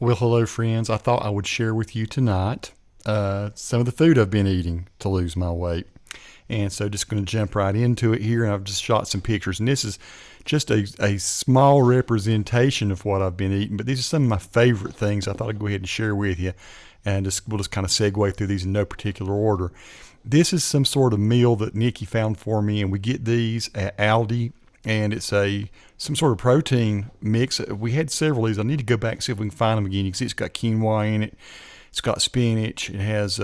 Well, hello, friends. I thought I would share with you tonight some of the food I've been eating to lose my weight. And so just going to jump right into it here. And I've just shot some pictures. And this is just a small representation of what I've been eating. But these are some of my favorite things I thought I'd go ahead and share with you. And we'll just kind of segue through these in no particular order. This is some sort of meal that Nikki found for me. And we get these at Aldi. And it's some sort of protein mix. We had several of these. I need to go back and see if we can find them again. You can see it's got quinoa in it. It's got spinach. It has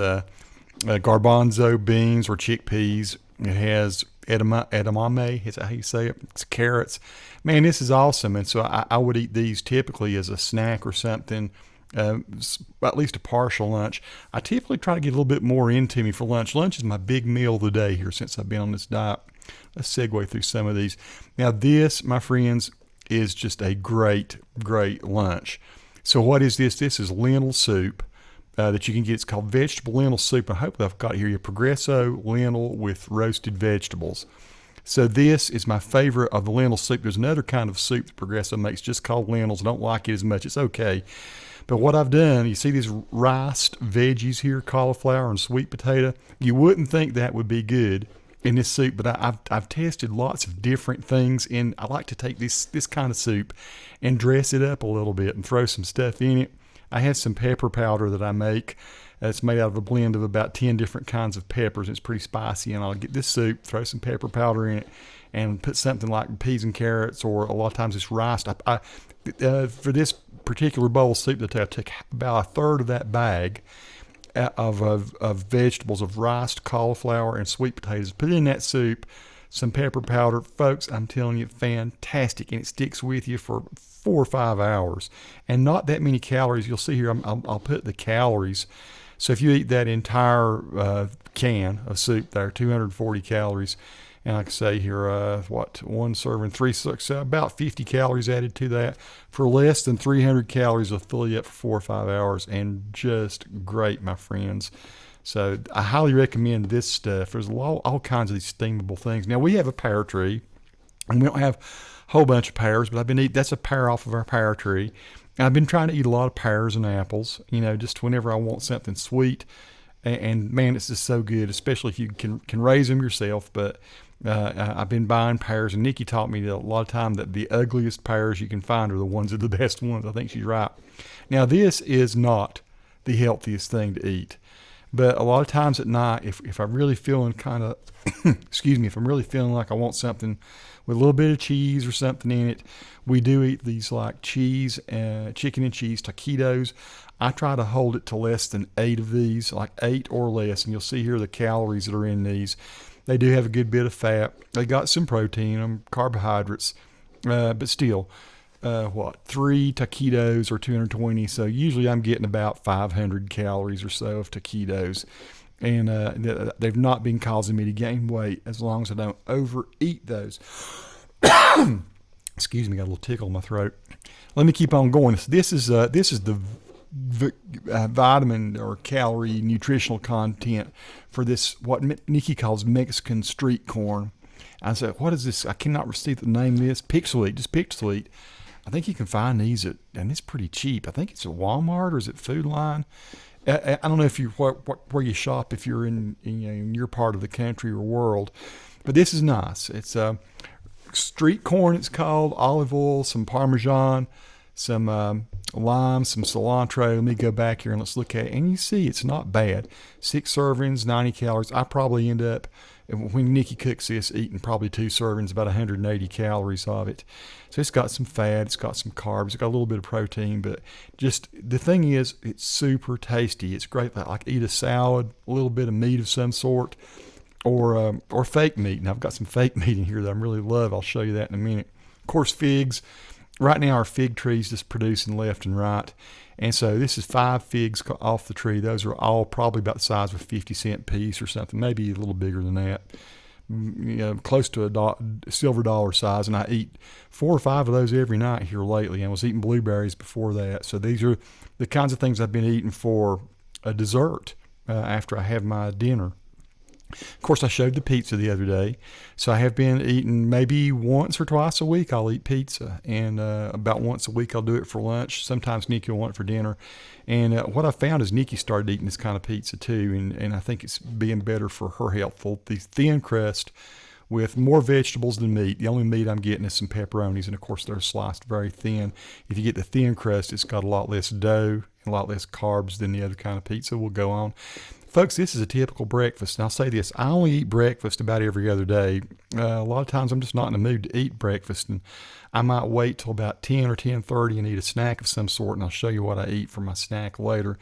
garbanzo beans or chickpeas. It has edamame. Is that how you say it? It's carrots. Man, this is awesome. And so I would eat these typically as a snack or something, at least a partial lunch. I typically try to get a little bit more into me for lunch. Lunch is my big meal of the day here since I've been on this diet. Let's segue through some of these. Now this, my friends, is just a great, great lunch. So what is this? This is lentil soup that you can get. It's called vegetable lentil soup. I hope I've got here your Progresso lentil with roasted vegetables. So this is my favorite of the lentil soup. There's another kind of soup that Progresso makes just called lentils. I don't like it as much. It's okay. But what I've done, you see these riced veggies here, cauliflower and sweet potato. You wouldn't think that would be good in this soup, but I've tested lots of different things, and I like to take this kind of soup and dress it up a little bit and throw some stuff in it. I have some pepper powder that I make. It's made out of a blend of about 10 different kinds of peppers. It's pretty spicy, and I'll get this soup, throw some pepper powder in it, and put something like peas and carrots, or a lot of times it's rice. For this particular bowl of soup that I took about a third of that bag of vegetables, of rice, cauliflower, and sweet potatoes. Put in that soup, some pepper powder. Folks, I'm telling you, fantastic. And it sticks with you for 4 or 5 hours. And not that many calories. You'll see here, I'll put the calories. So if you eat that entire can of soup there, 240 calories. And like I say here, one serving, so about 50 calories added to that. For less than 300 calories, will fill you up for 4 or 5 hours, and just great, my friends. So I highly recommend this stuff. There's all kinds of these steamable things. Now we have a pear tree, and we don't have a whole bunch of pears, but that's a pear off of our pear tree. And I've been trying to eat a lot of pears and apples, just whenever I want something sweet. And man, it's just so good, especially if you can raise them yourself. But I've been buying pears, and Nikki taught me that a lot of time that the ugliest pears you can find are the ones that are the best ones. I think she's right. Now, this is not the healthiest thing to eat, but a lot of times at night, if I'm really feeling kind of, excuse me, if I'm really feeling like I want something with a little bit of cheese or something in it, we do eat these like cheese, chicken and cheese taquitos. I try to hold it to less than 8 of these, like 8 or less, and you'll see here the calories that are in these. They do have a good bit of fat. They got some protein, carbohydrates, but still, 3 taquitos or 220. So usually I'm getting about 500 calories or so of taquitos. And they've not been causing me to gain weight as long as I don't overeat those. Excuse me, got a little tickle in my throat. Let me keep on going. This is the vitamin or calorie nutritional content for this, what Nikki calls Mexican street corn. I said, what is this? I cannot receive the name of this. Pick Sweet, just Pick Sweet. I think you can find these and it's pretty cheap. I think it's at Walmart, or is it Food Line? I don't know if you where you shop, if you're in your part of the country or world, but this is nice. It's street corn, it's called, olive oil, some Parmesan, some lime, some cilantro. Let me go back here and let's look at it. And you see it's not bad. 6 servings, 90 calories. I probably end up, when Nikki cooks this, eating probably 2 servings, about 180 calories of it. So it's got some fat, it's got some carbs, it's got a little bit of protein, but just the thing is, it's super tasty. It's great. Like eat a salad, a little bit of meat of some sort, or fake meat. And I've got some fake meat in here that I really love. I'll show you that in a minute. Of course, figs. Right now our fig tree's just producing left and right. And so this is 5 figs off the tree. Those are all probably about the size of a 50-cent piece or something, maybe a little bigger than that. Close to a silver dollar size. And I eat 4 or 5 of those every night here lately. I was eating blueberries before that. So these are the kinds of things I've been eating for a dessert after I have my dinner. Of course, I showed the pizza the other day, so I have been eating maybe once or twice a week. I'll eat pizza, and about once a week I'll do it for lunch. Sometimes Nikki will want it for dinner. And what I found is Nikki started eating this kind of pizza too, and I think it's being better for her health. The thin crust with more vegetables than meat. The only meat I'm getting is some pepperonis, and of course they're sliced very thin. If you get the thin crust, it's got a lot less dough and a lot less carbs than the other kind of pizza will go on. Folks, this is a typical breakfast. And I'll say this, I only eat breakfast about every other day. A lot of times I'm just not in the mood to eat breakfast, and I might wait till about 10 or 10:30 and eat a snack of some sort, and I'll show you what I eat for my snack later.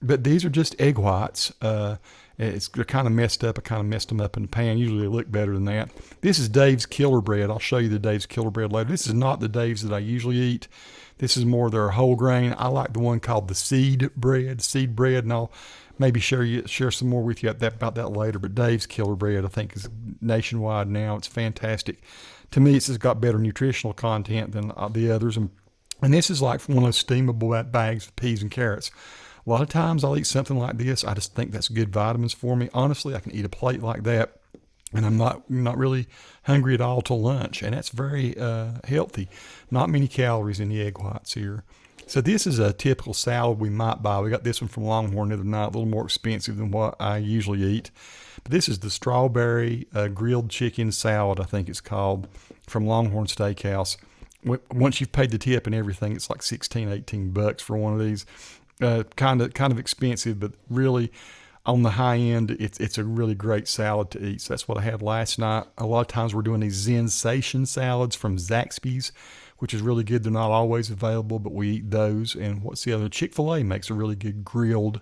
But these are just egg whites. They're kind of messed up. I kind of messed them up in the pan. Usually they look better than that. This is Dave's Killer Bread. I'll show you the Dave's Killer Bread later. This is not the Dave's that I usually eat. This is more their whole grain. I like the one called the seed bread, and I'll maybe share some more with you about that later. But Dave's Killer Bread, I think, is nationwide now. It's fantastic. To me, it's just got better nutritional content than the others. And this is like one of those steamable bags of peas and carrots. A lot of times I'll eat something like this. I just think that's good vitamins for me. Honestly, I can eat a plate like that, and I'm not really hungry at all till lunch. And that's very healthy. Not many calories in the egg whites here. So this is a typical salad we might buy. We got this one from Longhorn the other night, a little more expensive than what I usually eat. But this is the strawberry grilled chicken salad, I think it's called, from Longhorn Steakhouse. Once you've paid the tip and everything, it's like $16-18 for one of these. Kind of expensive, but really on the high end, it's a really great salad to eat. So that's what I had last night. A lot of times we're doing these Sensation salads from Zaxby's, which is really good. They're not always available, but we eat those. And what's the other? Chick-fil-A makes a really good grilled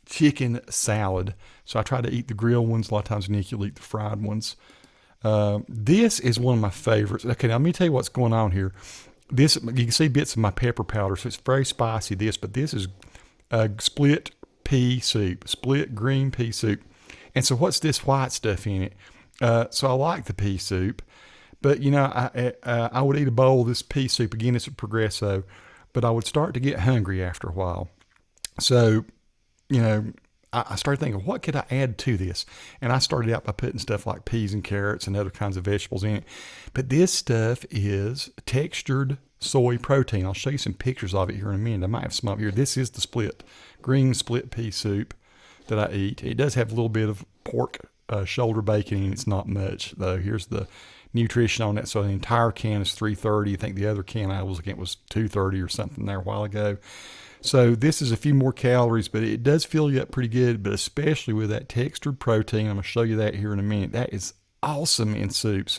chicken salad. So I try to eat the grilled ones. A lot of times Nick will eat the fried ones. This is one of my favorites. Okay, now let me tell you what's going on here. This, you can see bits of my pepper powder, so it's very spicy, but this is split pea soup, split green pea soup. And so what's this white stuff in it? So I like the pea soup, but I would eat a bowl of this pea soup. Again, it's a Progresso, but I would start to get hungry after a while. So, I started thinking, what could I add to this? And I started out by putting stuff like peas and carrots and other kinds of vegetables in it. But this stuff is textured soy protein. I'll show you some pictures of it here in a minute. I might have some up here. This is the green split pea soup that I eat. It does have a little bit of pork shoulder bacon in it. It's not much, though. Here's the nutrition on that. So the entire can is 330. I think the other can I was looking at was 230 or something there a while ago. So this is a few more calories, but it does fill you up pretty good, but especially with that textured protein. I'm going to show you that here in a minute. That is awesome in soups.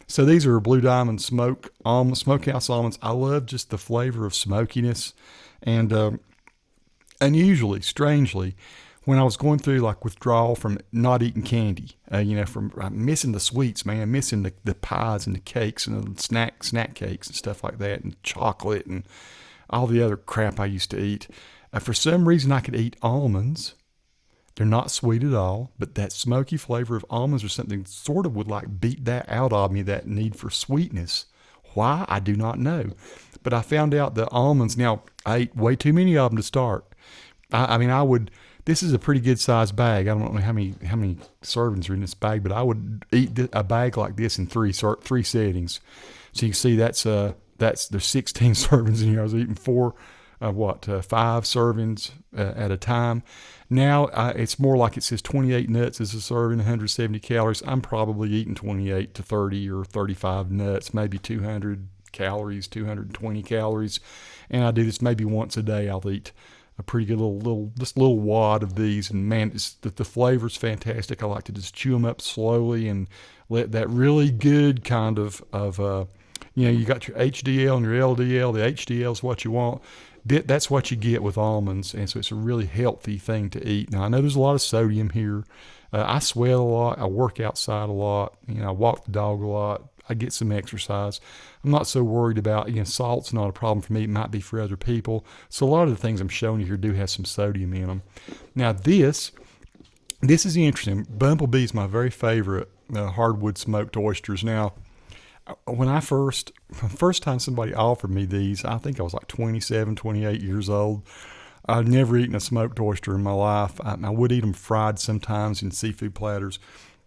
So these are Blue Diamond Smokehouse almonds. I love just the flavor of smokiness. And unusually, strangely, when I was going through like withdrawal from not eating candy, from missing the sweets, man, missing the pies and the cakes and the snack cakes and stuff like that, and chocolate and all the other crap I used to eat. For some reason, I could eat almonds. They're not sweet at all, but that smoky flavor of almonds or something sort of would like beat that out of me, that need for sweetness. Why? I do not know. But I found out the almonds, now I ate way too many of them to start. This is a pretty good sized bag. I don't know how many servings are in this bag, but I would eat a bag like this in three settings. So you can see there's 16 servings in here. I was eating 5 servings at a time. Now it's more like it says 28 nuts is a serving, 170 calories. I'm probably eating 28 to 30 or 35 nuts, maybe 200 calories, 220 calories. And I do this maybe once a day. I'll eat a pretty good little wad of these. And man, the flavor's fantastic. I like to just chew them up slowly and let that really good kind of you got your HDL and your LDL. The HDL is what you want. That's what you get with almonds, and so it's a really healthy thing to eat. Now, I know there's a lot of sodium here. I sweat a lot. I work outside a lot. I walk the dog a lot. I get some exercise. I'm not so worried about, salt's not a problem for me. It might be for other people. So a lot of the things I'm showing you here do have some sodium in them. Now, this is interesting. Bumblebee is my very favorite hardwood smoked oysters. Now, when first time somebody offered me these, I think I was like 27, 28 years old. I've never eaten a smoked oyster in my life. I would eat them fried sometimes in seafood platters.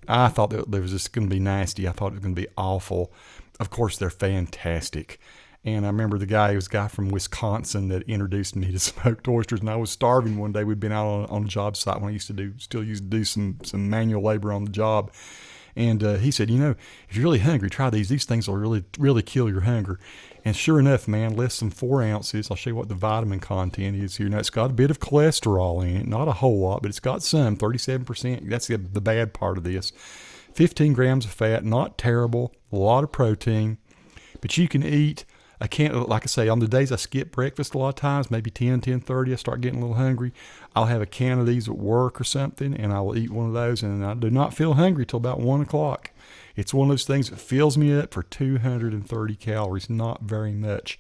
I thought that they was just going to be nasty. I thought it was going to be awful. Of course, they're fantastic. And I remember he was a guy from Wisconsin that introduced me to smoked oysters. And I was starving one day. We'd been out on a job site when I still used to do some manual labor on the job. And he said, if you're really hungry, try these. These things will really, really kill your hunger. And sure enough, man, less than 4 ounces. I'll show you what the vitamin content is here. Now, it's got a bit of cholesterol in it. Not a whole lot, but it's got some, 37%. That's the bad part of this. 15 grams of fat, not terrible. A lot of protein. But you can eat, like I say, on the days I skip breakfast a lot of times, maybe 10:30, I start getting a little hungry. I'll have a can of these at work or something, and I will eat one of those, and I do not feel hungry till about 1 o'clock. It's one of those things that fills me up for 230 calories, not very much.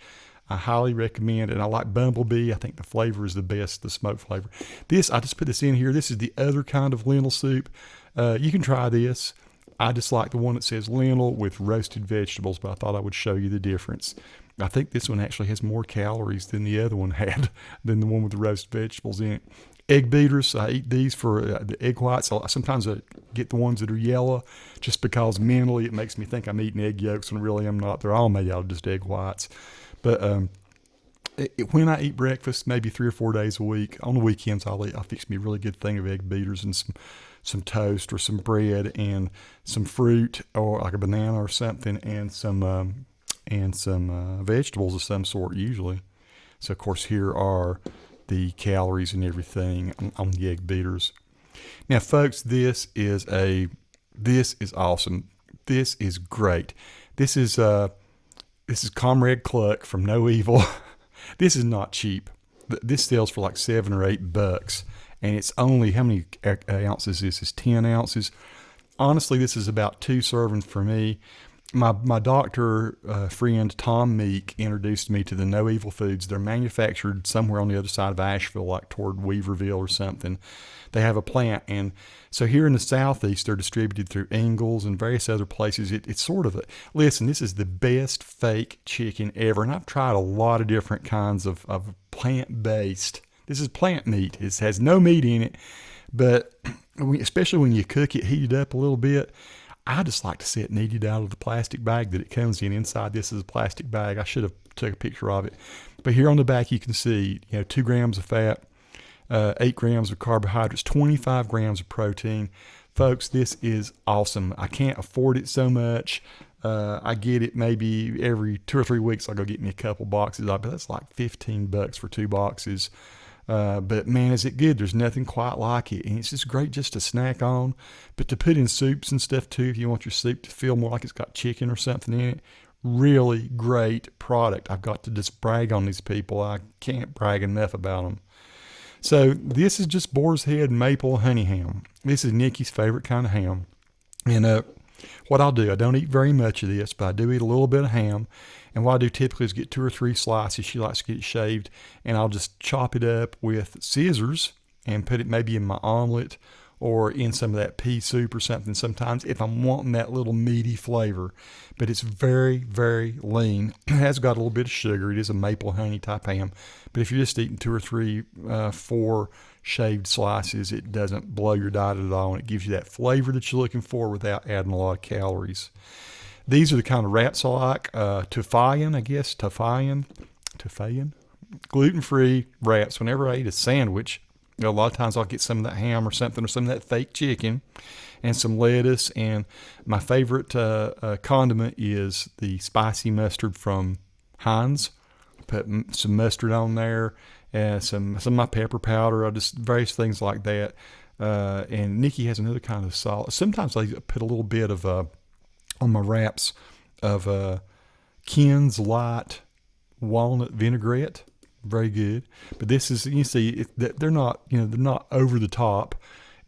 I highly recommend it, and I like Bumblebee. I think the flavor is the best, the smoked flavor. I just put this in here. This is the other kind of lentil soup. You can try this. I just like the one that says lentil with roasted vegetables, but I thought I would show you the difference. I think this one actually has more calories than the other one had, than the one with the roasted vegetables in it. Egg beaters, I eat these for the egg whites. Sometimes I get the ones that are yellow just because mentally it makes me think I'm eating egg yolks when really I'm not. They're all made out of just egg whites. But when I eat breakfast, maybe 3 or 4 days a week, on the weekends I'll fix me a really good thing of egg beaters and some toast or some bread and some fruit or like a banana or something and some vegetables of some sort usually. So of course here are the calories and everything on the egg beaters. Now folks, this is awesome. This is great. This is Comrade Cluck from No Evil. This is not cheap. This sells for like $7 or $8, and it's only, how many ounces is this? 10 ounces. Honestly, this is about 2 servings for me. My doctor friend Tom Meek introduced me to the No Evil Foods. They're manufactured somewhere on the other side of Asheville, like toward Weaverville or something. They have a plant, and so here in the southeast, they're distributed through Ingalls and various other places. It's sort of listen, this is the best fake chicken ever, and I've tried a lot of different kinds of plant-based. This is plant meat. It has no meat in it, but especially when you cook it, heat it up a little bit, I just like to see it kneaded out of the plastic bag that it comes in. Inside this is a plastic bag. I should have took a picture of it. But here on the back you can see 2 grams of fat, 8 grams of carbohydrates, 25 grams of protein. Folks, this is awesome. I can't afford it so much. I get it maybe every 2 or 3 weeks. I'll go get me a couple boxes of it, but that's like $15 for 2 boxes. But man, is it good. There's nothing quite like it. And it's just great just to snack on, but to put in soups and stuff too, if you want your soup to feel more like it's got chicken or something in it. Really great product. I've got to just brag on these people. I can't brag enough about them. So this is just boar's head maple honey ham. This is Nikki's favorite kind of ham. And what I'll do, I don't eat very much of this, but I do eat a little bit of ham. And what I do typically is get 2 or 3 slices. She likes to get it shaved. And I'll just chop it up with scissors and put it maybe in my omelet or in some of that pea soup or something sometimes if I'm wanting that little meaty flavor. But it's very, very lean. It has got a little bit of sugar. It is a maple honey type ham. But if you're just eating 2 or 3, 4 shaved slices, it doesn't blow your diet at all. And it gives you that flavor that you're looking for without adding a lot of calories. These are the kind of wraps I like. Tafiyan, I guess. Tafiyan. Gluten-free wraps. Whenever I eat a sandwich, a lot of times I'll get some of that ham or something or some of that fake chicken and some lettuce. And my favorite condiment is the spicy mustard from Heinz. Put some mustard on there and some of my pepper powder. I just various things like that. And Nikki has another kind of salt. Sometimes I put a little bit of on my wraps of Ken's Light walnut vinaigrette. Very good. But this is, you see, they're not over the top.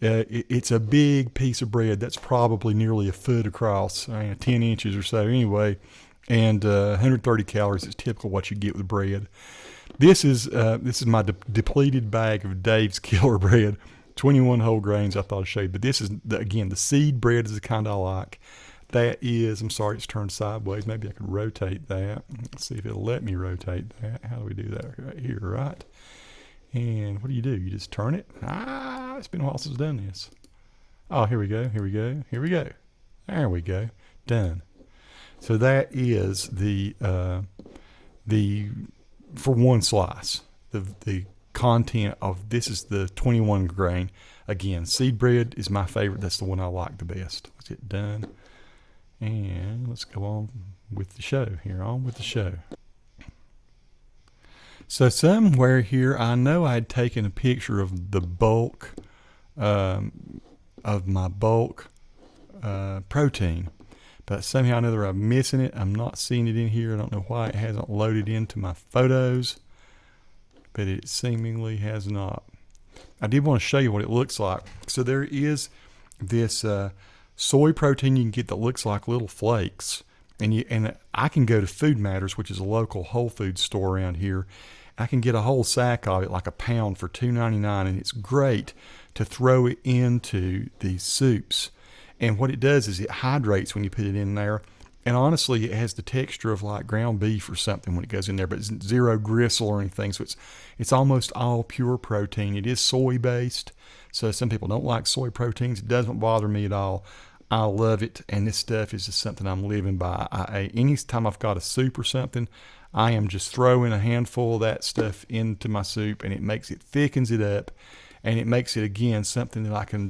It's a big piece of bread that's probably nearly a foot across, 10 inches or so anyway, and 130 calories is typical what you get with bread. This is my depleted bag of Dave's Killer Bread, 21 whole grains. I thought I'd show you, but this is again the seed bread is the kind I like. That is, I'm sorry, it's turned sideways. Maybe I could rotate that. Let's see if it'll let me rotate that. How do we do that? Right here, right? And what do? You just turn it. It's been a while since I've done this. Oh, here we go. Here we go. Here we go. There we go. Done. So that is the for one slice. The content of this is the 21 grain. Again, seed bread is my favorite. That's the one I like the best. Let's get done. And let's go on with the show here. On with the show. So somewhere here, I know I had taken a picture of the bulk of my bulk protein, but somehow or another I'm missing it. I'm not seeing it in here. I don't know why it hasn't loaded into my photos, but it seemingly has not. I did want to show you what it looks like. So there is this soy protein you can get that looks like little flakes, and I can go to Food Matters, which is a local Whole Foods store around here. I can get a whole sack of it, like a pound, for $2.99, and it's great to throw it into these soups. And what it does is it hydrates when you put it in there. And honestly, it has the texture of like ground beef or something when it goes in there, but it's zero gristle or anything. So it's almost all pure protein. It is soy based. So some people don't like soy proteins. It doesn't bother me at all. I love it. And this stuff is just something I'm living by. Anytime I've got a soup or something, I am just throwing a handful of that stuff into my soup, and it thickens it up, and it makes it, again, something that I can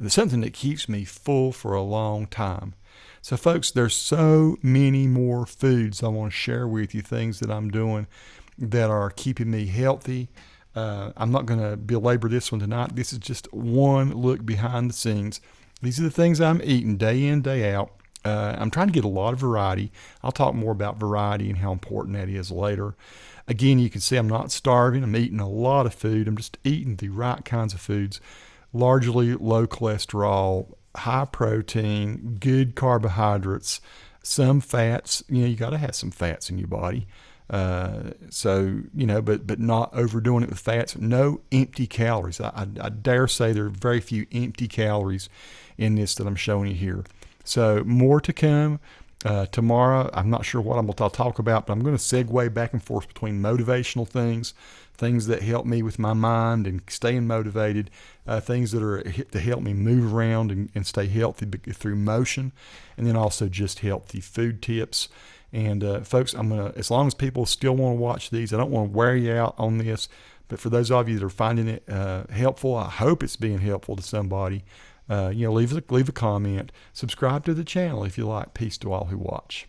something that keeps me full for a long time. So folks, there's so many more foods I want to share with you, things that I'm doing that are keeping me healthy. I'm not going to belabor this one tonight. This is just one look behind the scenes. These are the things I'm eating day in, day out. I'm trying to get a lot of variety. I'll talk more about variety and how important that is later. Again, you can see I'm not starving. I'm eating a lot of food. I'm just eating the right kinds of foods, largely low cholesterol, high protein, good carbohydrates, some fats. You got to have some fats in your body. But not overdoing it with fats. No empty calories. I dare say there are very few empty calories in this that I'm showing you here. So more to come. Tomorrow, I'm not sure what I'll talk about, but I'm going to segue back and forth between motivational things that help me with my mind and staying motivated, things that are to help me move around and stay healthy through motion, and then also just healthy food tips. And folks, as long as people still want to watch these, I don't want to wear you out on this, but for those of you that are finding it helpful, I hope it's being helpful to somebody. Leave a comment, subscribe to the channel if you like. Peace to all who watch.